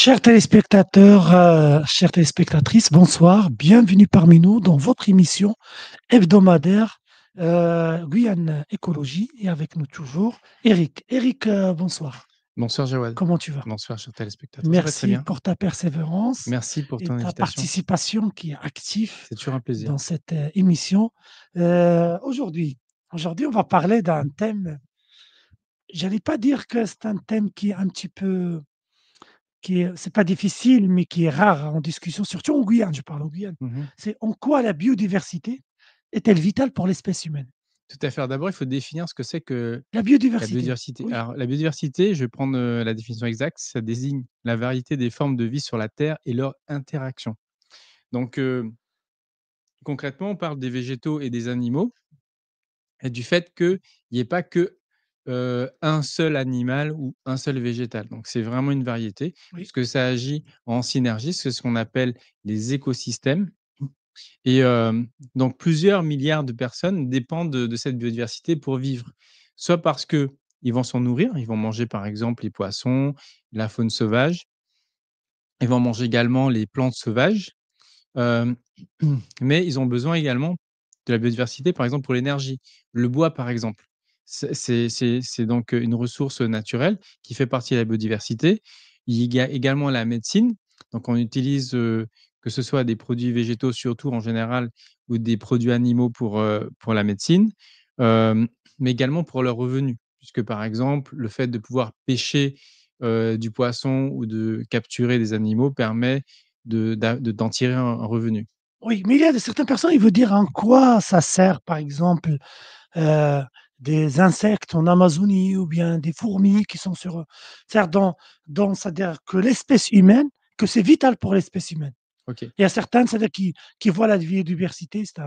Chers téléspectateurs, chères téléspectatrices, bonsoir. Bienvenue parmi nous dans votre émission hebdomadaire Guyane Écologie et avec nous toujours Eric. Eric, bonsoir. Bonsoir Jawad. Comment tu vas? Bonsoir chers téléspectateurs. Ça va très Merci bien. pour ta persévérance Merci pour et ton ta invitation. participation qui est active C'est toujours un plaisir. dans cette émission. Aujourd'hui, on va parler d'un thème. J'allais pas dire que c'est un thème qui est un petit peu c'est pas difficile, mais qui est rare en discussion, surtout en Guyane, je parle en Guyane. Mmh. C'est en quoi la biodiversité est-elle vitale pour l'espèce humaine? Tout à fait. Alors d'abord, il faut définir ce que c'est que La la biodiversité, biodiversité. oui, Alors la biodiversité, je vais prendre, la définition exacte, ça désigne la variété des formes de vie sur la Terre et leur interaction. Donc, concrètement, on parle des végétaux et des animaux et du fait qu'il n'y ait pas que, un seul animal ou un seul végétal. Donc c'est vraiment une variété oui, puisque ça agit en synergie, c'est ce qu'on appelle les écosystèmes. Et donc plusieurs milliards de personnes dépendent de cette biodiversité pour vivre. Soit parce que ils vont s'en nourrir, ils vont manger par exemple les poissons, la faune sauvage, ils vont manger également les plantes sauvages, hem, mais ils ont besoin également de la biodiversité, par exemple pour l'énergie. Le bois par exemple, c'est donc une ressource naturelle qui fait partie de la biodiversité. Il y a également la médecine, donc on utilise, que ce soit des produits végétaux surtout en général ou des produits animaux pour la médecine, hem, mais également pour leurs revenus. Puisque par exemple, le fait de pouvoir pêcher, du poisson ou de capturer des animaux permet d'en tirer un revenu. oui, mais il y a de certaines personnes, ils veulent dire en quoi ça sert, par exemple, heu, des insectes en Amazonie ou bien des fourmis qui sont sur, c'est-à-dire c'est-à-dire que l'espèce humaine, que c'est vital pour l'espèce humaine. OK. Il y a certaines, c'est-à-dire qui voient la biodiversité, c'est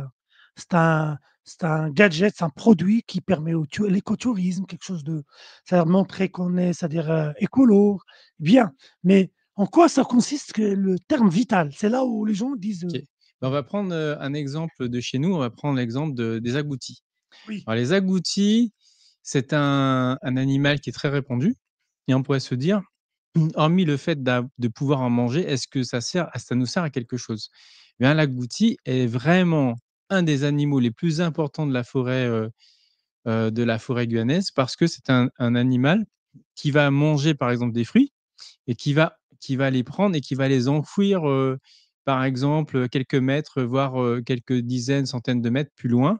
un c'est un gadget, c'est un produit qui permet au tou l'écotourisme, quelque chose de c'est-à-dire montrer qu'on est, c'est-à-dire, écolo, bien. Mais en quoi ça consiste que le terme vital? C'est là où les gens disent, OK. Bah, on va prendre, un exemple de chez nous, on va prendre l'exemple des agoutis. oui, Alors les agoutis, c'est un animal qui est très répandu et on pourrait se dire, hormis le fait de pouvoir en manger, est-ce que ça nous sert à quelque chose? Eh bien l'agouti est vraiment un des animaux les plus importants de la forêt guyanaise parce que c'est un animal qui va manger, par exemple, des fruits et qui va les prendre et qui va les enfouir, par exemple, quelques mètres, voire, quelques dizaines, centaines de mètres plus loin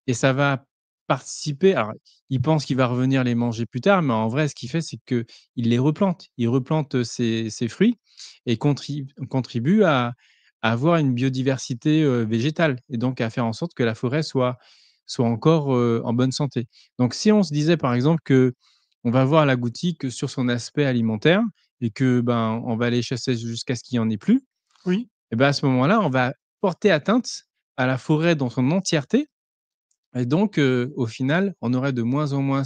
et ça va participer alors, il pense qu'il va revenir les manger plus tard, mais en vrai, ce qu'il fait, c'est qu'il les replante. Il replante, ces fruits et contribue à avoir une biodiversité, végétale et donc à faire en sorte que la forêt soit encore, en bonne santé. Donc si on se disait, par exemple, que on va voir l'agouti que sur son aspect alimentaire et que, ben, on va aller chasser jusqu'à ce qu'il y en ait plus oui, et ben, à ce moment-là, on va porter atteinte à la forêt dans son entièreté et donc, au final, on aurait de moins en moins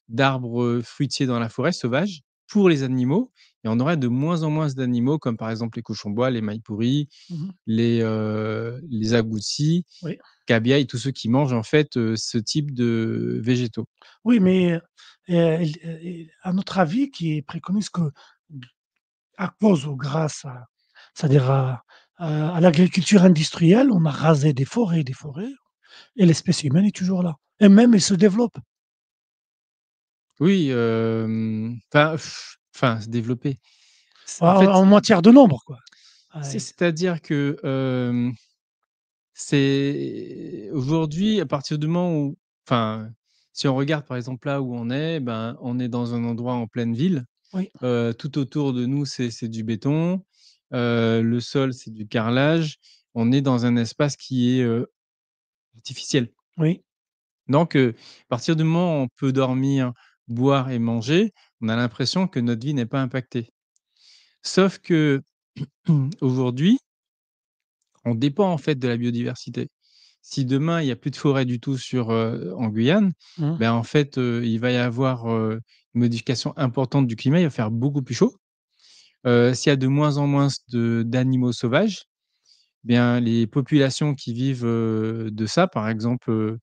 d'arbres, fruitiers dans la forêt sauvage pour les animaux et on aurait de moins en moins d'animaux comme par exemple les cochons-bois, les mailles-pourries, mmh, les agoutis, oui. cabiais, tous ceux qui mangent en fait, ce type de végétaux. Oui, mais, à notre avis qui préconise que à cause ou grâce à c'est-à-dire à l'agriculture industrielle, on a rasé des forêts et l'espèce humaine est toujours là et même elle se développe. Oui, enfin se développer. En En fait, matière de nombre, quoi. Ouais, c'est-à-dire que, c'est aujourd'hui, à partir du moment où enfin, si on regarde par exemple là où on est, ben, on est dans un endroit en pleine ville. oui, Tout autour de nous, c'est du béton, le sol, c'est du carrelage. On est dans un espace qui est, artificiel. oui, Donc, à partir du moment où on peut dormir, boire et manger, on a l'impression que notre vie n'est pas impactée. Sauf que, aujourd'hui, on dépend en fait de la biodiversité. Si demain il y a plus de forêt du tout en Guyane, mmh, ben, en fait, il va y avoir, une modification importante du climat, il va faire beaucoup plus chaud. S'il y a de moins en moins d'animaux sauvages, bien les populations qui vivent, de ça, par exemple,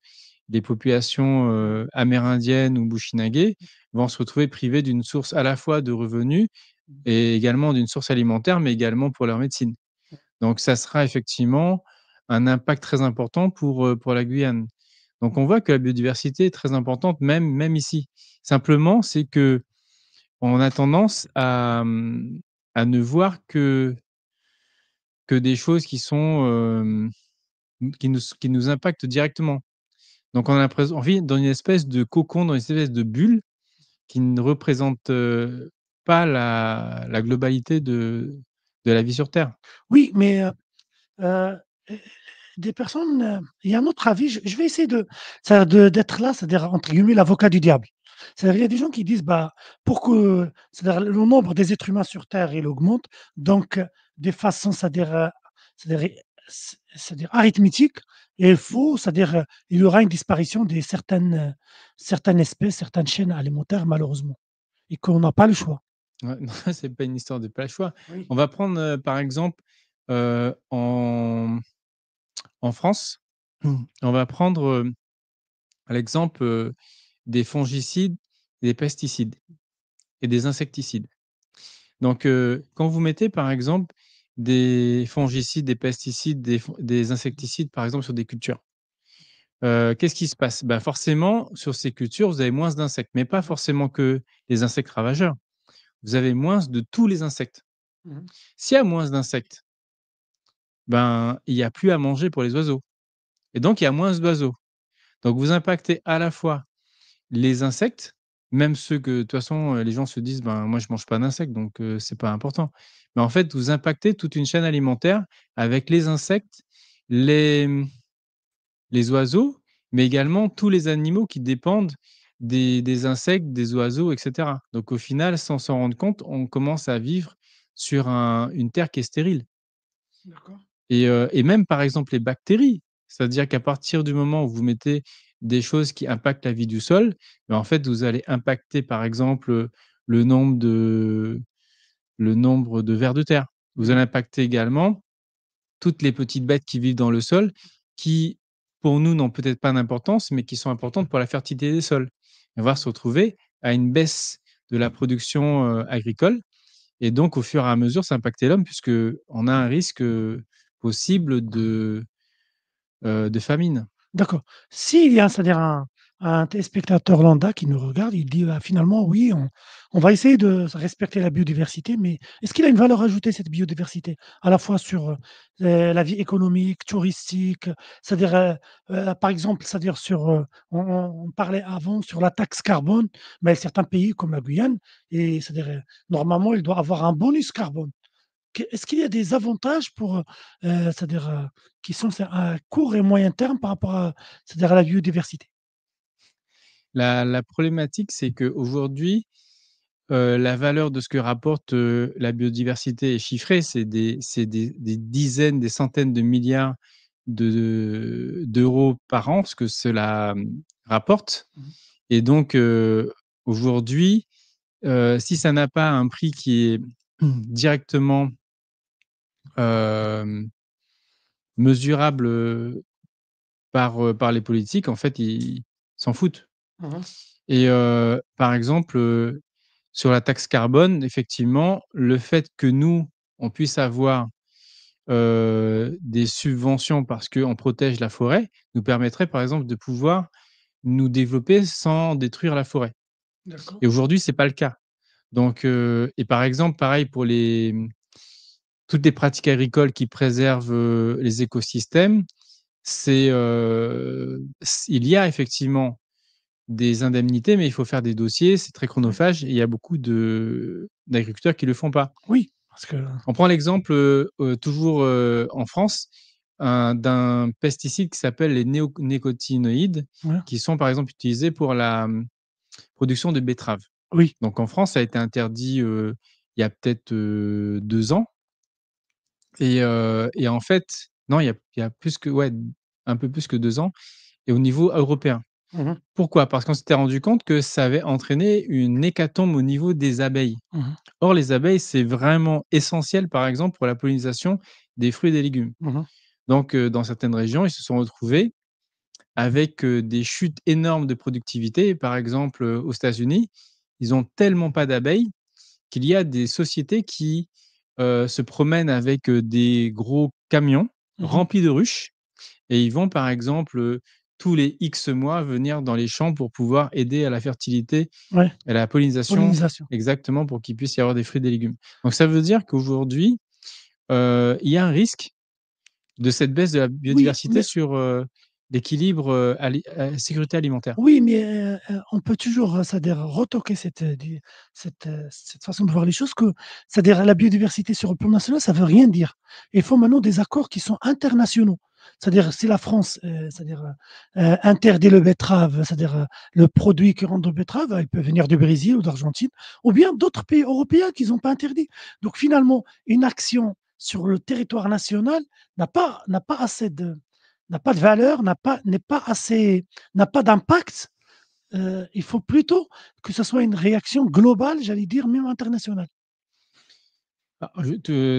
des populations, amérindiennes ou bushinagés, vont se retrouver privées d'une source à la fois de revenus, et également d'une source alimentaire, mais également pour leur médecine. Donc ça sera effectivement un impact très important pour la Guyane. Donc on voit que la biodiversité est très importante même ici. Simplement, c'est qu'on a tendance à ne voir que des choses qui sont, qui nous impactent directement. Donc on a l'impression on vit dans une espèce de cocon, dans une espèce de bulle qui ne représente, pas la globalité de la vie sur terre. Oui, mais heu, des personnes, il y a un autre avis, je vais essayer d'être là, c'est-à-dire entre guillemets «l'avocat du diable». C'est-à-dire il y a des gens qui disent: «Bah, pour que c'est-à-dire le nombre des êtres humains sur terre, il augmente, donc de façon c'est-à-dire c'est-à-dire arithmétique et il faut c'est-à-dire, il y aura une disparition de certaines espèces, certaines chaînes alimentaires malheureusement et qu'on n'a pas le choix». Ouais, non, c'est pas une histoire de pas le choix. Oui. On va prendre, par exemple, en France, on va prendre, l'exemple, des fongicides, des pesticides et des insecticides. Donc, quand vous mettez, par exemple, des fongicides, des pesticides, des insecticides, par exemple, sur des cultures, qu'est-ce qui se passe? Bah, forcément, sur ces cultures, vous avez moins d'insectes, mais pas Mmh mh. forcément que les insectes ravageurs. Vous avez moins de tous les insectes. Mmh. S'il y a moins d'insectes, ben, il y a plus à manger pour les oiseaux et donc il y a moins d'oiseaux. Donc vous impactez à la fois les insectes, même ceux que de toute façon, les gens se disent: «Ben, moi je mange pas d'insectes donc c'est pas important». Mais en fait, vous impactez toute une chaîne alimentaire avec les insectes, les, les oiseaux, mais également tous les animaux qui dépendent des insectes, des oiseaux et cetera. Donc au final, sans s'en rendre compte, on commence à vivre sur une terre qui est stérile. D'accord. Et même, par exemple, les bactéries, c'est-à-dire qu'à partir du moment où vous mettez des choses qui impactent la vie du sol, ben, en fait, vous allez impacter, par exemple, le nombre de le nombre de vers de terre. Vous allez Mmh. impacter également toutes les petites bêtes qui vivent dans le sol, qui, pour nous, n'ont peut-être pas d'importance, mais qui sont importantes pour la fertilité des sols. On va se retrouver à une baisse de la production, agricole et donc au fur et à mesure, ça impacter l'homme puisque on a un risque, possible de famine. D'accord. S'il y a, c'est-à-dire un téléspectateur lambda qui nous regarde, il dit: «Bah, finalement, oui, on va essayer de respecter la biodiversité», mais est-ce qu'il a une valeur ajoutée, cette biodiversité? À la fois sur, la vie économique, touristique, c'est-à-dire, par exemple, c'est-à-dire sur, on parlait avant sur la taxe carbone, mais certains pays comme la Guyane et c'est-à-dire, normalement, il doit avoir un bonus carbone. Est-ce qu'il y a des avantages pour, c'est-à-dire, qui sont c'est à court et moyen terme par rapport à c'est-à-dire à la biodiversité? La problématique, c'est qu'aujourd'hui, la valeur de ce que rapporte, la biodiversité est chiffrée. C'est des dizaines, des centaines de milliards d'euros par an, ce que cela, rapporte Mmh. et donc aujourd'hui, si ça n'a pas un prix qui est directement, hem, mesurable, par les politiques, en fait, ils s'en foutent Mmh mh. et par exemple, sur la taxe carbone, effectivement, le fait que nous, on puisse avoir, des subventions parce qu'on protège la forêt, nous permettrait, par exemple, de pouvoir nous développer sans détruire la forêt D'accord. et aujourd'hui, c'est pas le cas. Donc et par exemple, pareil pour toutes les pratiques agricoles qui préservent, les écosystèmes, il y a effectivement des indemnités, mais il faut faire des dossiers, c'est très Oui. chronophage et il y a beaucoup d'agriculteurs qui le font pas. Oui, parce que On prend l'exemple, toujours, en France, d'un pesticide qui s'appelle les néonicotinoïdes, ouais, qui sont par exemple utilisés pour la, production de betteraves. oui. Donc en France, ça a été interdit, il y a peut-être, 2 ans et en fait non, il y a plus que ouais, un peu plus que 2 ans et au niveau européen. Mmh mh. Pourquoi? Parce qu'on s'était rendu compte que ça avait entraîné une hécatombe au niveau des abeilles. Mmh mh. Or, les abeilles, c'est vraiment essentiel, par exemple, pour la pollinisation des fruits et des légumes. Mmh mh. Donc, dans certaines régions, ils se sont retrouvés avec, des chutes énormes de productivité. Par exemple, aux États-Unis, ils ont tellement pas d'abeilles qu'il y a des sociétés qui, se promènent avec, des gros camions Mmh. remplis de ruches et ils vont, par exemple, tous les X mois venir dans les champs pour pouvoir aider à la fertilité Ouais, et à la pollinisation, pollinisation. exactement, pour qu'il puisse y avoir des fruits et des légumes. Donc ça veut dire qu'aujourd'hui, il y a un risque de cette baisse de la Oui, biodiversité mais sur, l'équilibre, sécurité alimentaire. oui, mais on peut toujours, c'est-à-dire retoquer cette façon de voir les choses que c'est-à-dire la biodiversité sur le plan national, ça veut rien dire. Il faut maintenant des accords qui sont internationaux. C'est-à-dire si la France, c'est-à-dire, interdit le betterave, c'est-à-dire, le produit qui rentre dans le betterave, il peut venir du Brésil ou d'Argentine ou bien d'autres pays européens qui ont pas interdit. Donc finalement, une action sur le territoire national n'a pas assez de n'a pas de valeur, n'est pas assez n'a pas d'impact, il faut plutôt que ce soit une réaction globale, j'allais dire même internationale. Ah,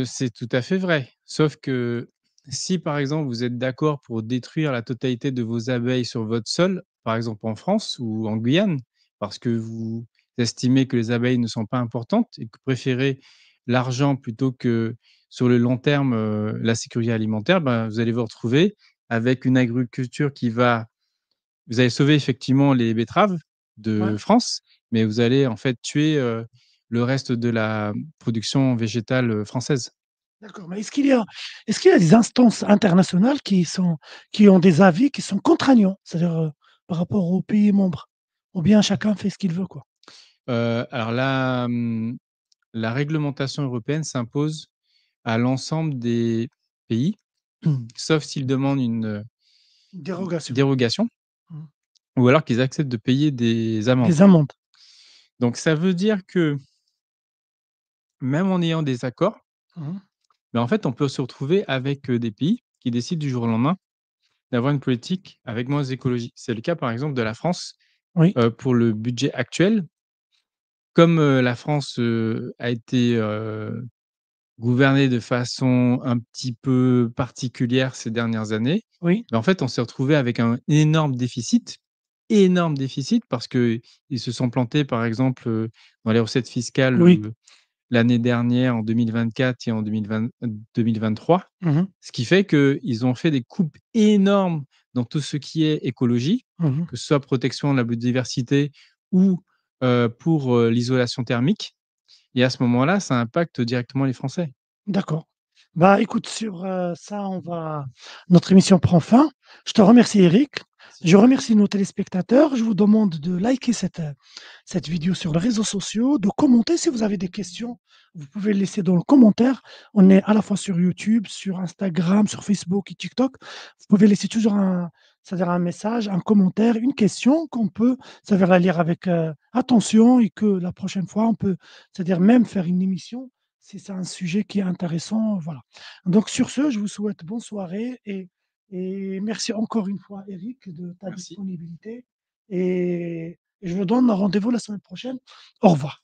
c'est tout à fait vrai. Sauf que si, par exemple, vous êtes d'accord pour détruire la totalité de vos abeilles sur votre sol, par exemple en France ou en Guyane, parce que vous estimez que les abeilles ne sont pas importantes et que vous préférez l'argent plutôt que sur le long terme, la sécurité alimentaire, ben, vous allez vous retrouver avec une agriculture qui va vous allez sauver effectivement les betteraves Ouais, de France, mais vous allez en fait tuer, le reste de la production végétale, française. d'accord, mais est-ce qu'il y a des instances internationales qui ont des avis qui sont contraignants? C'est-à-dire, par rapport aux pays membres? Ou bien chacun fait ce qu'il veut, quoi? Alors la réglementation européenne s'impose à l'ensemble des pays, sauf s'ils demandent une, Une dérogation. dérogation Mmh. ou alors qu'ils acceptent de payer des amendes. Des amendes. Donc ça veut dire que même en ayant des accords, Mmh. mais en fait, on peut se retrouver avec, des pays qui décident du jour au lendemain d'avoir une politique avec moins d'écologie. C'est le cas, par exemple, de la France, Oui, pour le budget actuel. Comme, la France, a été, gouvernée de façon un petit peu particulière ces dernières années, oui, en fait, on s'est retrouvé avec un énorme déficit parce qu'ils se sont plantés, par exemple, dans les recettes fiscales, oui. l'année dernière en 2024 et en 2023. Mmh. Ce qui fait qu'ils ont fait des coupes énormes dans tout ce qui est écologie, Mmh. que ce soit protection de la biodiversité ou, pour, l'isolation thermique et à ce moment-là, ça impacte directement les Français. D'accord. Bah, écoute, sur, ça, notre émission prend fin. Je te remercie, Eric. Je remercie nos téléspectateurs. Je vous demande de liker cette vidéo sur les réseaux sociaux, de commenter si vous avez des questions. Vous pouvez le laisser dans le commentaire. On est à la fois sur YouTube, sur Instagram, sur Facebook et TikTok. Vous pouvez laisser toujours c'est-à-dire un message, un commentaire, une question qu'on peut, c'est-à-dire la lire avec, attention et que la prochaine fois, on peut, c'est-à-dire même faire une émission si c'est un sujet qui est intéressant, voilà. Donc sur ce, je vous souhaite bonne soirée et merci encore une fois, Eric, de ta Merci. disponibilité et je vous donne rendez-vous la semaine prochaine. Au revoir.